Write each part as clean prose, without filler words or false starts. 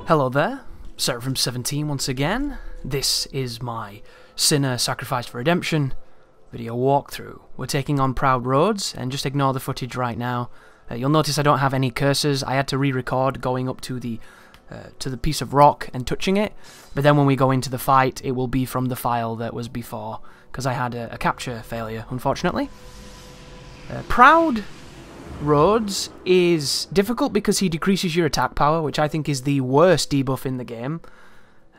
Hello there, Seraphim17 once again. This is my Sinner Sacrificed for Redemption video walkthrough. We're taking on Proud Rhodes, and just ignore the footage right now. You'll notice I don't have any cursors. I had to re-record going up to the piece of rock and touching it, but then when we go into the fight, it will be from the file that was before, because I had a capture failure, unfortunately. Proud Rhodes is difficult because he decreases your attack power, which I think is the worst debuff in the game.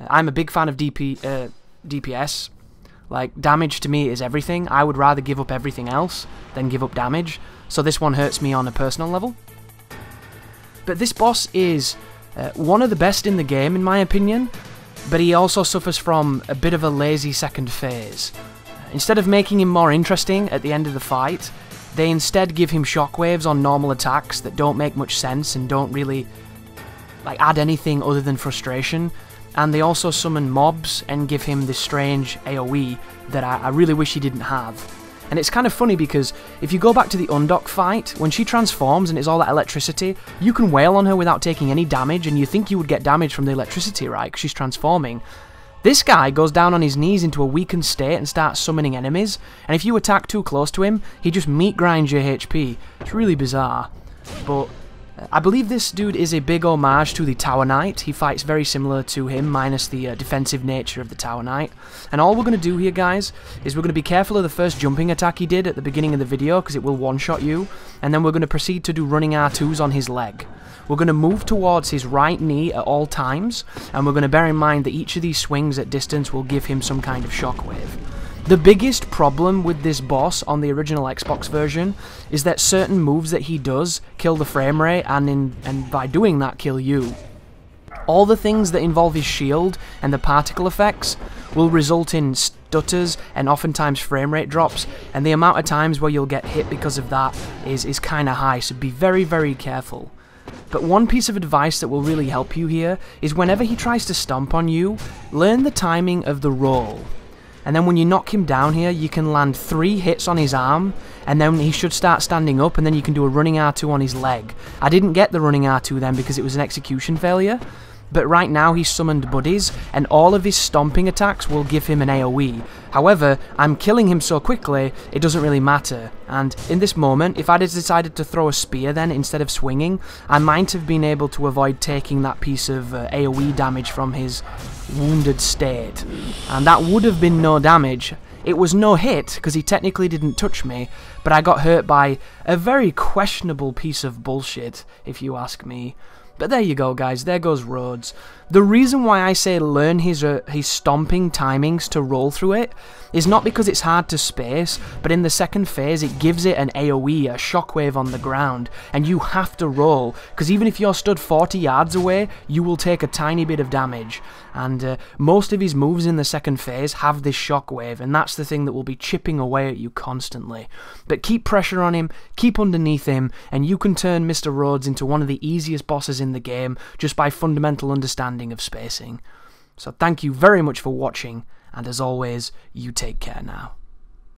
I'm a big fan of DPS. Like, damage to me is everything. I would rather give up everything else than give up damage, so this one hurts me on a personal level. But this boss is one of the best in the game, in my opinion, but he also suffers from a bit of a lazy second phase. Instead of making him more interesting at the end of the fight, they instead give him shockwaves on normal attacks that don't make much sense and don't really add anything other than frustration. And they also summon mobs and give him this strange AoE that I really wish he didn't have. And it's kind of funny because if you go back to the Undock fight, when she transforms and it's all that electricity, you can wail on her without taking any damage, and you think you would get damage from the electricity, right, because she's transforming. This guy goes down on his knees into a weakened state and starts summoning enemies, and if you attack too close to him, he just meat grinds your HP. It's really bizarre. But I believe this dude is a big homage to the Tower Knight. He fights very similar to him, minus the defensive nature of the Tower Knight. And all we're going to do here, guys, is we're going to be careful of the first jumping attack he did at the beginning of the video, because it will one-shot you, and then we're going to proceed to do running R2s on his leg. We're going to move towards his right knee at all times, and we're going to bear in mind that each of these swings at distance will give him some kind of shockwave. The biggest problem with this boss on the original Xbox version is that certain moves that he does kill the frame rate, and by doing that kill you. All the things that involve his shield and the particle effects will result in stutters and oftentimes frame rate drops, and the amount of times where you'll get hit because of that is kind of high, so be very, very careful. But one piece of advice that will really help you here is whenever he tries to stomp on you, learn the timing of the roll. And then when you knock him down here, you can land 3 hits on his arm, and then he should start standing up, and then you can do a running R2 on his leg. I didn't get the running R2 then because it was an execution failure, but right now he's summoned buddies, and all of his stomping attacks will give him an AoE. However, I'm killing him so quickly, it doesn't really matter. And in this moment, if I'd decided to throw a spear then instead of swinging, I might have been able to avoid taking that piece of AoE damage from his wounded state. And that would have been no damage. It was no hit, because he technically didn't touch me, but I got hurt by a very questionable piece of bullshit, if you ask me. But there you go, guys, there goes Rhodes. The reason why I say learn his stomping timings to roll through it is not because it's hard to space, but in the second phase it gives it an AoE, a shockwave on the ground, and you have to roll, because even if you're stood 40 yards away, you will take a tiny bit of damage. And most of his moves in the second phase have this shockwave, and that's the thing that will be chipping away at you constantly. But keep pressure on him, keep underneath him, and you can turn Mr. Rhodes into one of the easiest bosses in the game just by fundamental understanding of spacing. So thank you very much for watching, and as always, you take care now.